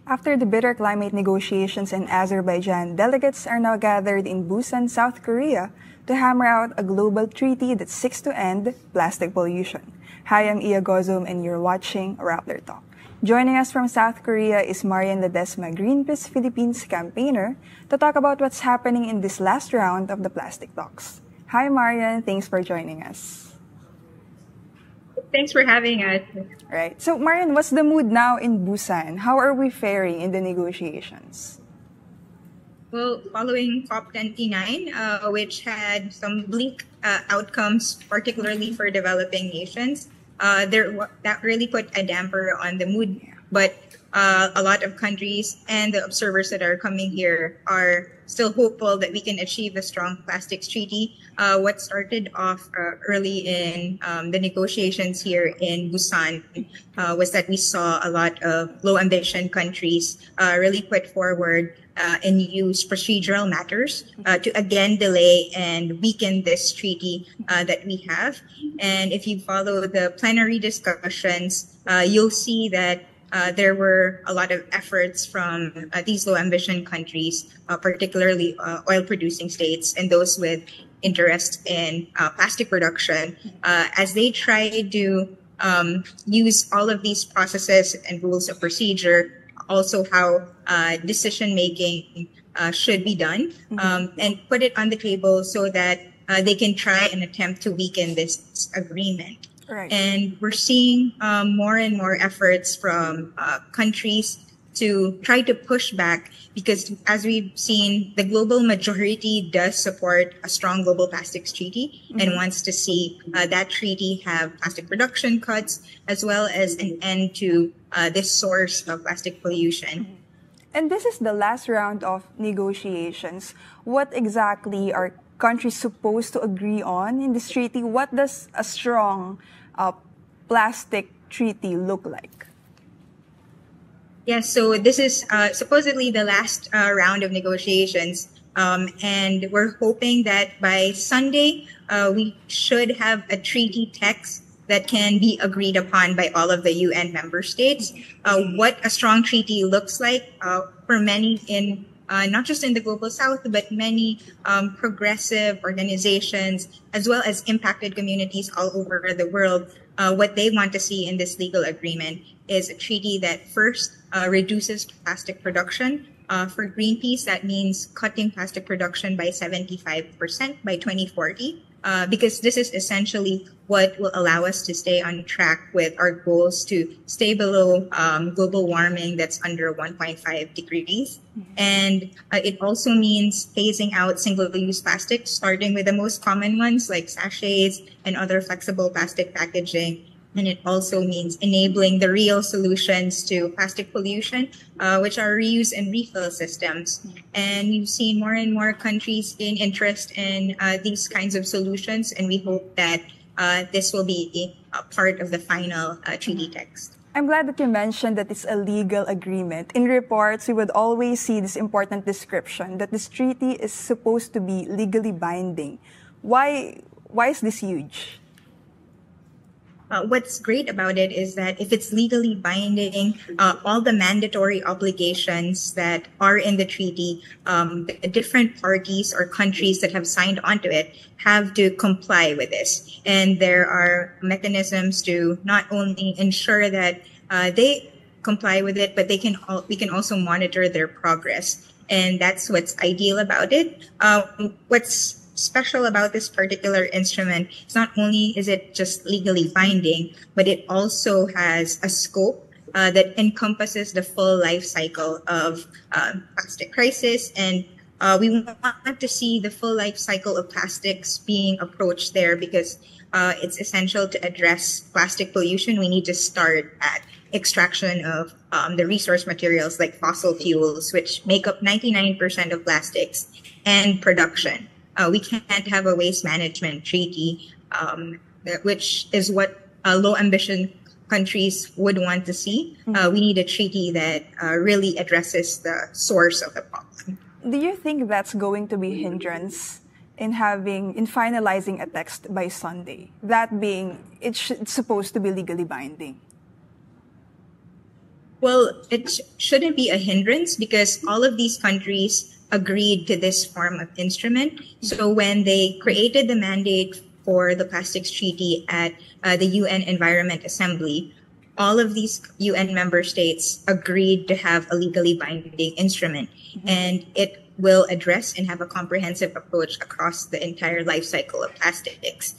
After the bitter climate negotiations in Azerbaijan, delegates are now gathered in Busan, South Korea, to hammer out a global treaty that seeks to end plastic pollution. Hi, I'm Iya Gozum, and you're watching Rappler Talk. Joining us from South Korea is Marian Ledesma, Greenpeace Philippines campaigner, to talk about what's happening in this last round of the plastic talks. Hi, Marian. Thanks for joining us. Thanks for having us. Right. So, Marian, what's the mood now in Busan? How are we faring in the negotiations? Well, following COP29, which had some bleak outcomes, particularly for developing nations, that really put a damper on the mood. But a lot of countries and the observers that are coming here are still hopeful that we can achieve a strong plastics treaty. What started off early in the negotiations here in Busan was that we saw a lot of low ambition countries really put forward and use procedural matters to again delay and weaken this treaty that we have. And if you follow the plenary discussions, you'll see that there were a lot of efforts from these low ambition countries, particularly oil producing states and those with interest in plastic production, as they try to use all of these processes and rules of procedure, also how decision making should be done, and put it on the table so that they can try and attempt to weaken this agreement. Right. And we're seeing more and more efforts from countries to try to push back because, as we've seen, the global majority does support a strong global plastics treaty and wants to see that treaty have plastic production cuts as well as an end to this source of plastic pollution. And this is the last round of negotiations. What exactly are countries supposed to agree on in this treaty? What does a strong plastic treaty look like? Yes, so this is supposedly the last round of negotiations. And we're hoping that by Sunday, we should have a treaty text that can be agreed upon by all of the UN member states. What a strong treaty looks like for many in not just in the global south, but many progressive organizations, as well as impacted communities all over the world. What they want to see in this legal agreement is a treaty that first reduces plastic production. For Greenpeace, that means cutting plastic production by 75% by 2040. Because this is essentially what will allow us to stay on track with our goals to stay below global warming that's under 1.5 degrees. And it also means phasing out single-use plastics, starting with the most common ones like sachets and other flexible plastic packaging. And it also means enabling the real solutions to plastic pollution, which are reuse and refill systems. And we've seen more and more countries gain interest in these kinds of solutions, and we hope that this will be a part of the final treaty text. I'm glad that you mentioned that it's a legal agreement. In reports, we would always see this important description that this treaty is supposed to be legally binding. Why is this huge? What's great about it is that if it's legally binding, all the mandatory obligations that are in the treaty, the different parties or countries that have signed onto it have to comply with this. And there are mechanisms to not only ensure that they comply with it, but we can also monitor their progress. And that's what's ideal about it. What's special about this particular instrument is not only is it just legally binding, but it also has a scope that encompasses the full life cycle of plastic crisis. And we want to see the full life cycle of plastics being approached there because it's essential to address plastic pollution. We need to start at extraction of the resource materials like fossil fuels, which make up 99% of plastics, and production. We can't have a waste management treaty, which is what low ambition countries would want to see. We need a treaty that really addresses the source of the problem. Do you think that's going to be a hindrance in finalizing a text by Sunday? That being, it's supposed to be legally binding. Well, it shouldn't be a hindrance because all of these countries agreed to this form of instrument. So when they created the mandate for the Plastics Treaty at the UN Environment Assembly, all of these UN member states agreed to have a legally binding instrument. And it will address and have a comprehensive approach across the entire life cycle of plastics.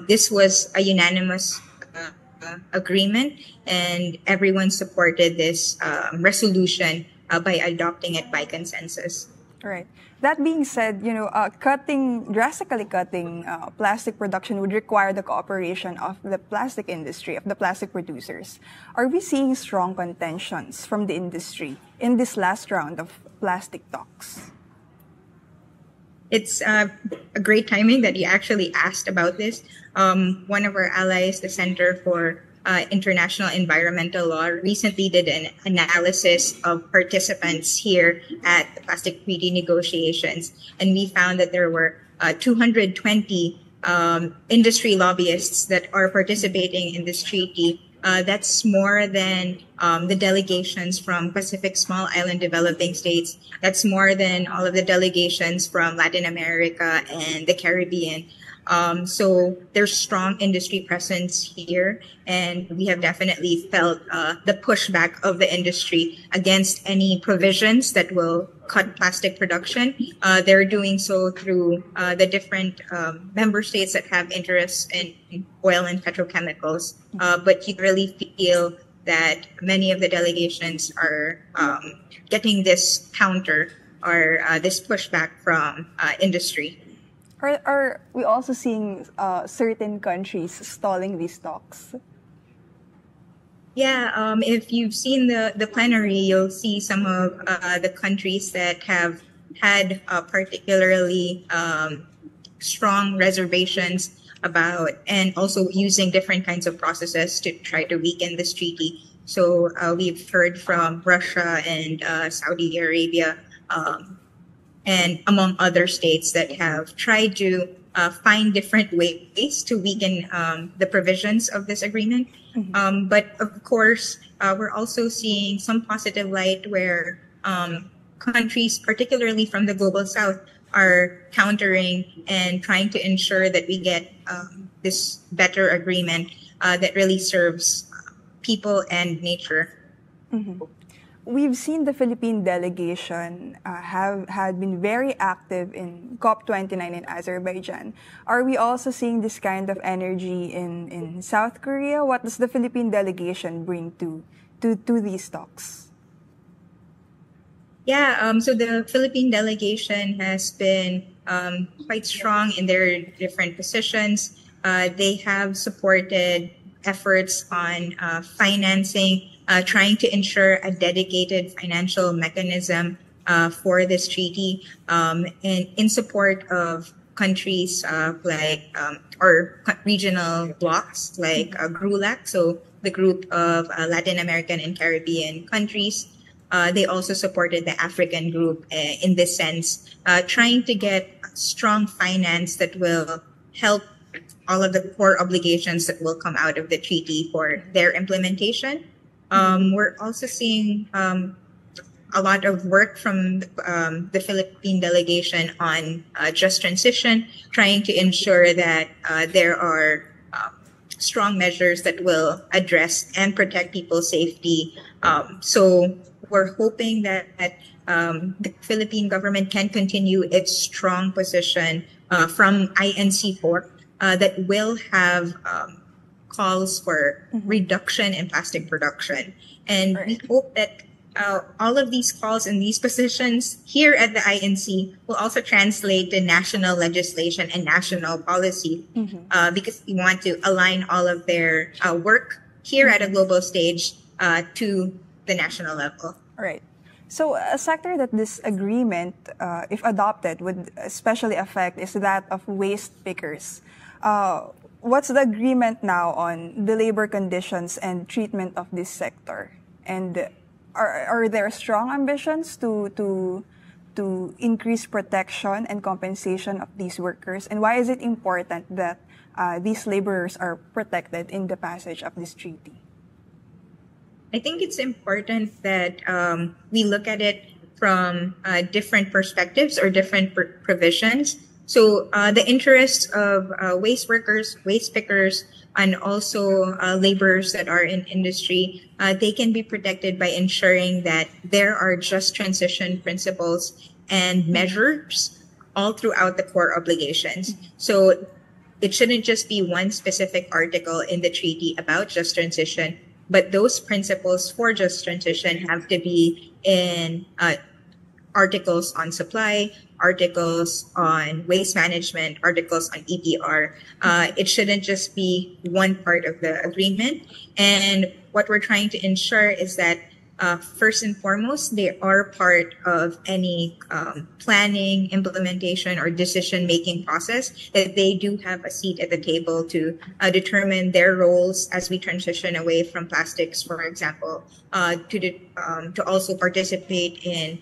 This was a unanimous agreement, and everyone supported this resolution by adopting it by consensus. Right. That being said, drastically cutting plastic production would require the cooperation of the plastic industry, of the plastic producers. Are we seeing strong contentions from the industry in this last round of plastic talks? It's a great timing that you actually asked about this. One of our allies, the Center for International Environmental Law, recently did an analysis of participants here at the plastic treaty negotiations, and we found that there were 220 industry lobbyists that are participating in this treaty. That's more than the delegations from Pacific Small Island Developing States. That's more than all of the delegations from Latin America and the Caribbean. So there's strong industry presence here, and we have definitely felt the pushback of the industry against any provisions that will cut plastic production. They're doing so through the different member states that have interests in oil and petrochemicals. But you really feel that many of the delegations are getting this counter or this pushback from industry. Are we also seeing certain countries stalling these talks? Yeah, if you've seen the plenary, you'll see some of the countries that have had particularly strong reservations about, and also using different kinds of processes to try to weaken this treaty. So we've heard from Russia and Saudi Arabia, and among other states that have tried to find different ways to weaken the provisions of this agreement. But of course, we're also seeing some positive light where countries, particularly from the global south, are countering and trying to ensure that we get this better agreement that really serves people and nature. We've seen the Philippine delegation had been very active in COP29 in Azerbaijan. Are we also seeing this kind of energy in South Korea? What does the Philippine delegation bring to these talks? Yeah, so the Philippine delegation has been quite strong in their different positions. They have supported efforts on financing, trying to ensure a dedicated financial mechanism for this treaty, and in support of countries or regional blocs like GRULAC, so the group of Latin American and Caribbean countries. They also supported the African group in this sense, trying to get strong finance that will help all of the core obligations that will come out of the treaty for their implementation. We're also seeing a lot of work from the Philippine delegation on just transition, trying to ensure that there are strong measures that will address and protect people's safety. So we're hoping that the Philippine government can continue its strong position from INC4 that will have calls for reduction in plastic production. And we hope that all of these calls and these positions here at the INC will also translate to national legislation and national policy, because we want to align all of their work here at a global stage to the national level. Right. So a sector that this agreement, if adopted, would especially affect is that of waste pickers. What's the agreement now on the labor conditions and treatment of this sector? And are there strong ambitions to increase protection and compensation of these workers? And why is it important that these laborers are protected in the passage of this treaty? I think it's important that we look at it from different perspectives or different provisions. So the interests of waste workers, waste pickers, and also laborers that are in industry, they can be protected by ensuring that there are just transition principles and measures all throughout the core obligations. So it shouldn't just be one specific article in the treaty about just transition, but those principles for just transition have to be in articles on supply, articles on waste management, articles on EPR. It shouldn't just be one part of the agreement. And what we're trying to ensure is that first and foremost, they are part of any planning, implementation, or decision-making process, that they do have a seat at the table to determine their roles as we transition away from plastics, for example, to also participate in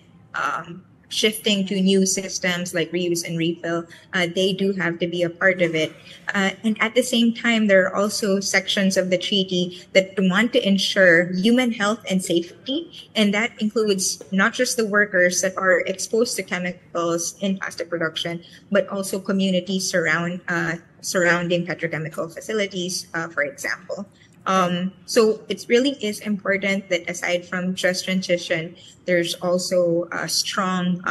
shifting to new systems like reuse and refill. They do have to be a part of it. And at the same time, there are also sections of the treaty that want to ensure human health and safety. And that includes not just the workers that are exposed to chemicals in plastic production, but also communities surrounding petrochemical facilities, for example. So it really is important that aside from just transition, there's also a strong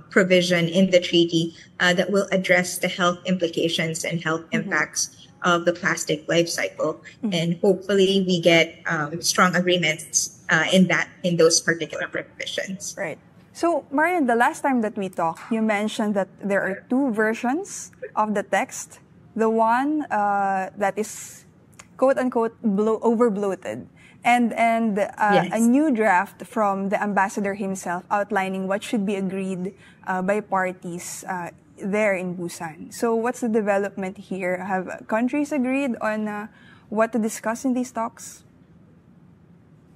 provision in the treaty that will address the health implications and health impacts of the plastic life cycle. And hopefully we get strong agreements in those particular provisions. Right. So, Marian, the last time that we talked, you mentioned that there are two versions of the text. The one that is quote-unquote over-bloated, and Yes. a new draft from the ambassador himself outlining what should be agreed by parties there in Busan. So what's the development here? Have countries agreed on what to discuss in these talks?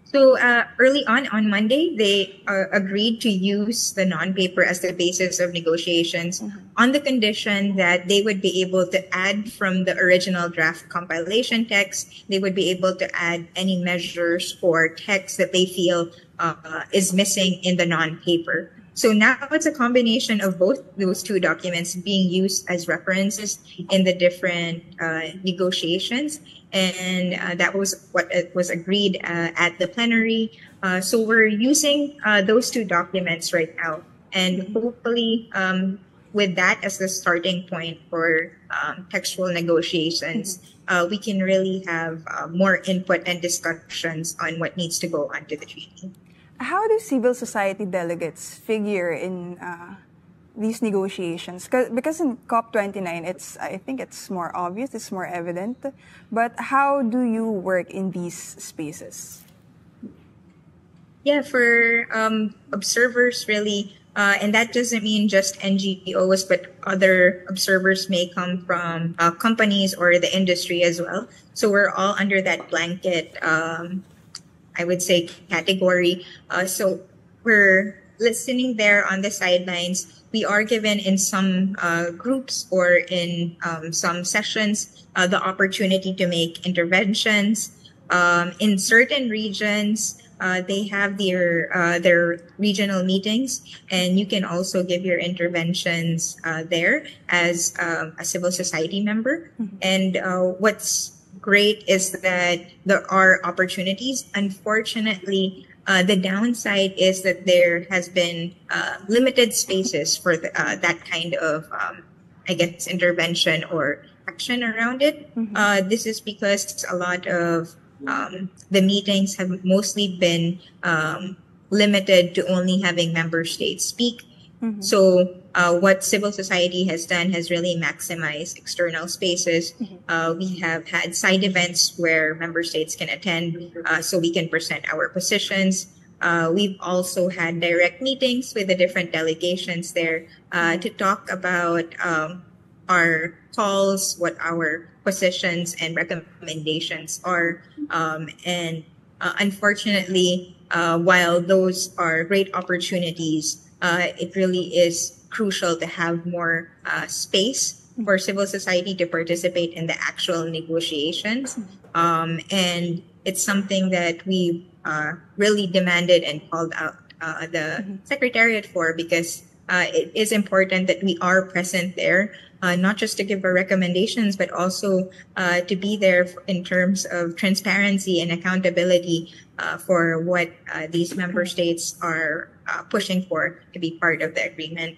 So early on Monday, they agreed to use the non-paper as the basis of negotiations on the condition that they would be able to add from the original draft compilation text. They would be able to add any measures or text that they feel is missing in the non-paper. So now it's a combination of both those two documents being used as references in the different negotiations. And that was what was agreed at the plenary. So we're using those two documents right now. And hopefully, with that as the starting point for textual negotiations, we can really have more input and discussions on what needs to go onto the treaty. How do civil society delegates figure in these negotiations? Because in COP29, I think it's more obvious, it's more evident. But how do you work in these spaces? Yeah, for observers, really, and that doesn't mean just NGOs, but other observers may come from companies or the industry as well. So we're all under that blanket I would say, category. So we're listening there on the sidelines. We are given in some groups or in some sessions the opportunity to make interventions. In certain regions, they have their regional meetings, and you can also give your interventions there as a civil society member. And what's great is that there are opportunities. Unfortunately, the downside is that there has been limited spaces for that kind of, I guess, intervention or action around it. This is because a lot of the meetings have mostly been limited to only having member states speak. So what civil society has done has really maximized external spaces. We have had side events where member states can attend so we can present our positions. We've also had direct meetings with the different delegations there to talk about our calls, what our positions and recommendations are. And unfortunately, while those are great opportunities, it really is crucial to have more space for civil society to participate in the actual negotiations. And it's something that we really demanded and called out the Secretariat for, because it is important that we are present there, not just to give our recommendations, but also to be there in terms of transparency and accountability for what these member states are pushing for to be part of the agreement.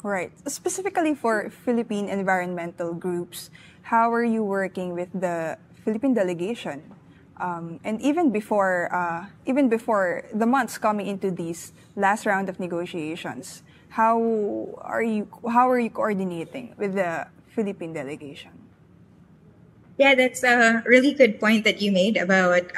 Right. Specifically for Philippine environmental groups, how are you working with the Philippine delegation? And even before the months coming into this last round of negotiations, how are you coordinating with the Philippine delegation? Yeah, that's a really good point that you made about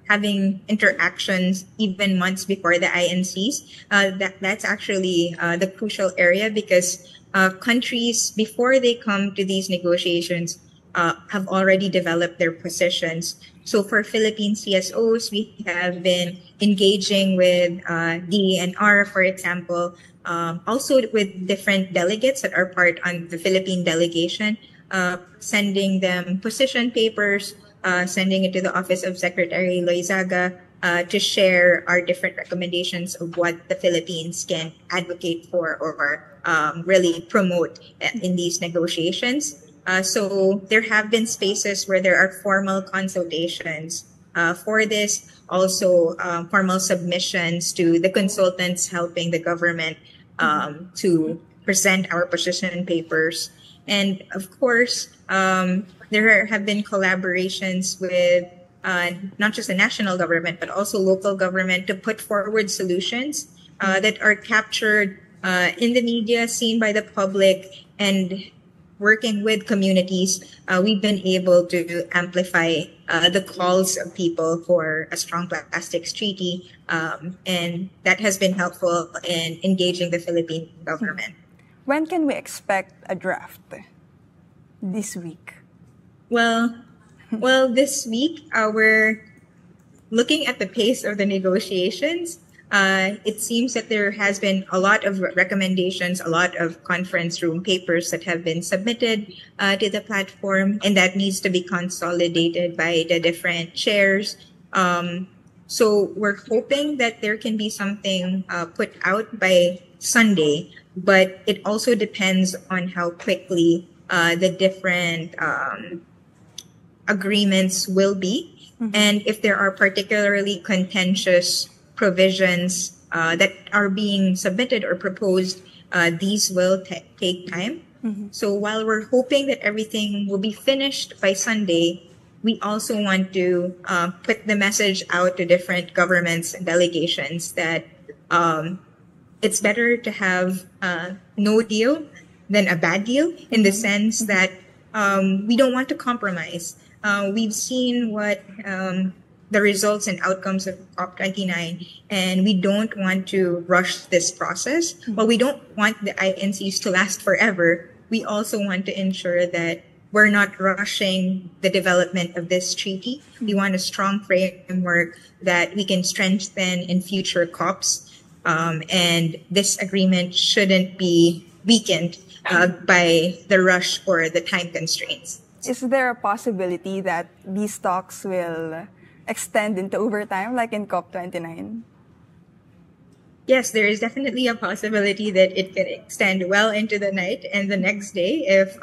having interactions even months before the INCs. That's actually the crucial area, because countries, before they come to these negotiations, have already developed their positions. So for Philippine CSOs, we have been engaging with DENR, for example, also with different delegates that are part on the Philippine delegation, sending them position papers, sending it to the Office of Secretary Loizaga to share our different recommendations of what the Philippines can advocate for or really promote in these negotiations. So there have been spaces where there are formal consultations for this, also formal submissions to the consultants helping the government to present our position papers. And of course, there have been collaborations with not just the national government, but also local government to put forward solutions that are captured in the media, seen by the public, and working with communities, we've been able to amplify the calls of people for a strong plastics treaty, and that has been helpful in engaging the Philippine government. When can we expect a draft? This week? Well, this week we're looking at the pace of the negotiations. It seems that there has been a lot of recommendations, a lot of conference room papers that have been submitted to the platform, and that needs to be consolidated by the different chairs. So we're hoping that there can be something put out by Sunday, but it also depends on how quickly the different agreements will be, and if there are particularly contentious provisions that are being submitted or proposed, these will take time. So while we're hoping that everything will be finished by Sunday, we also want to put the message out to different governments and delegations that it's better to have no deal than a bad deal, in the sense that we don't want to compromise. We've seen what the results and outcomes of COP29, and we don't want to rush this process. While we don't want the INCs to last forever, we also want to ensure that we're not rushing the development of this treaty. We want a strong framework that we can strengthen in future COPs, and this agreement shouldn't be weakened by the rush or the time constraints. Is there a possibility that these talks will extend into overtime, like in COP29? Yes, there is definitely a possibility that it could extend well into the night and the next day if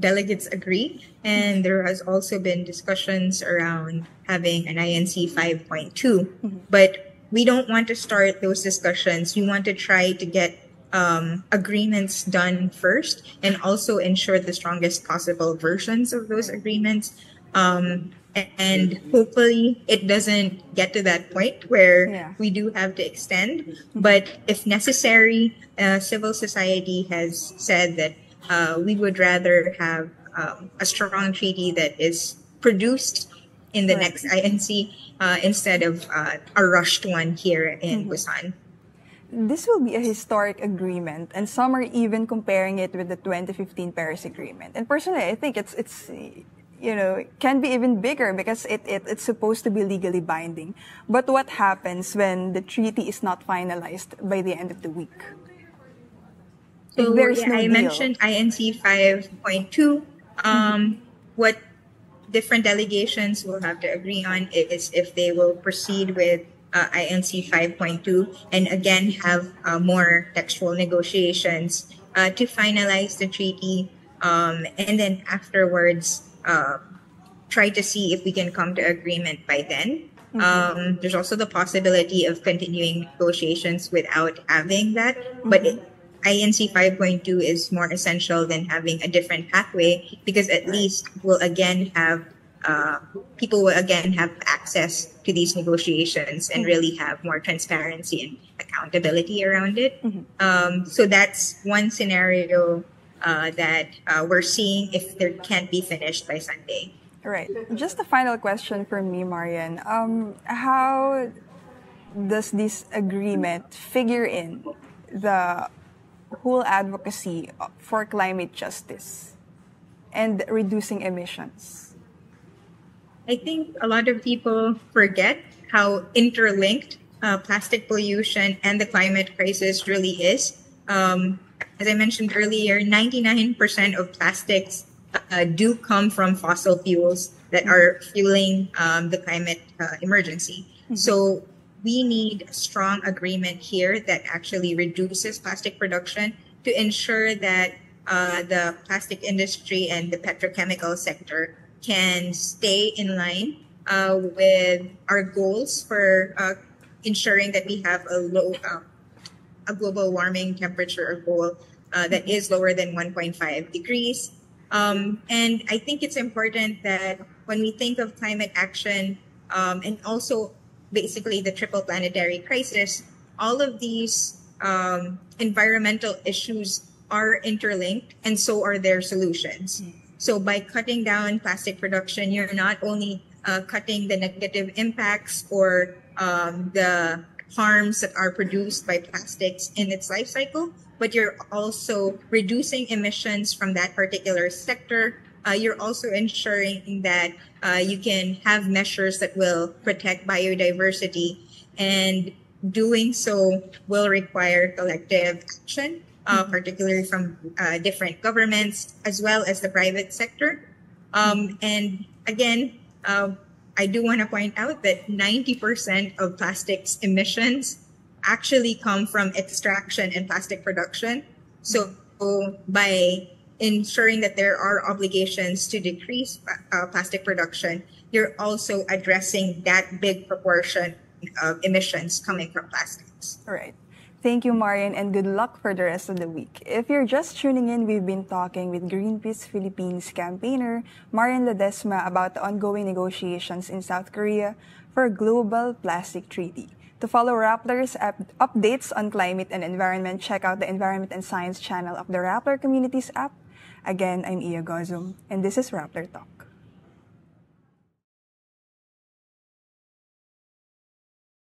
delegates agree. And there has also been discussions around having an INC 5.2. But we don't want to start those discussions. We want to try to get agreements done first, and also ensure the strongest possible versions of those agreements. And hopefully it doesn't get to that point where we do have to extend. But if necessary, civil society has said that we would rather have a strong treaty that is produced in the next INC instead of a rushed one here in Busan. This will be a historic agreement, and some are even comparing it with the 2015 Paris Agreement. And personally, I think it's can be even bigger because it's supposed to be legally binding. But what happens when the treaty is not finalized by the end of the week? So I mentioned INC 5.2. What different delegations will have to agree on is if they will proceed with INC 5.2 and again have more textual negotiations to finalize the treaty, and then afterwards try to see if we can come to agreement by then. There's also the possibility of continuing negotiations without having that, but INC 5.2 is more essential than having a different pathway because at least we'll again have people will again have access to these negotiations and really have more transparency and accountability around it. So that's one scenario that we're seeing if there can't be finished by Sunday. Right. Just a final question for me, Marian. How does this agreement figure in the whole advocacy for climate justice and reducing emissions? I think a lot of people forget how interlinked plastic pollution and the climate crisis really is. As I mentioned earlier, 99% of plastics do come from fossil fuels that are fueling the climate emergency. So we need a strong agreement here that actually reduces plastic production to ensure that the plastic industry and the petrochemical sector can stay in line with our goals for ensuring that we have a global warming temperature goal that is lower than 1.5 degrees. And I think it's important that when we think of climate action and also basically the triple planetary crisis, all of these environmental issues are interlinked and so are their solutions. So by cutting down plastic production, you're not only cutting the negative impacts or the harms that are produced by plastics in its life cycle, but you're also reducing emissions from that particular sector. You're also ensuring that you can have measures that will protect biodiversity, and doing so will require collective action, particularly from different governments as well as the private sector. And again, I do want to point out that 90% of plastics emissions actually come from extraction and plastic production. So by ensuring that there are obligations to decrease plastic production, you're also addressing that big proportion of emissions coming from plastics. All right. Thank you, Marian, and good luck for the rest of the week. If you're just tuning in, we've been talking with Greenpeace Philippines campaigner Marian Ledesma about the ongoing negotiations in South Korea for a global plastic treaty. To follow Rappler's updates on climate and environment, check out the Environment and Science channel of the Rappler Communities app. Again, I'm Iya Gozum, and this is Rappler Talk.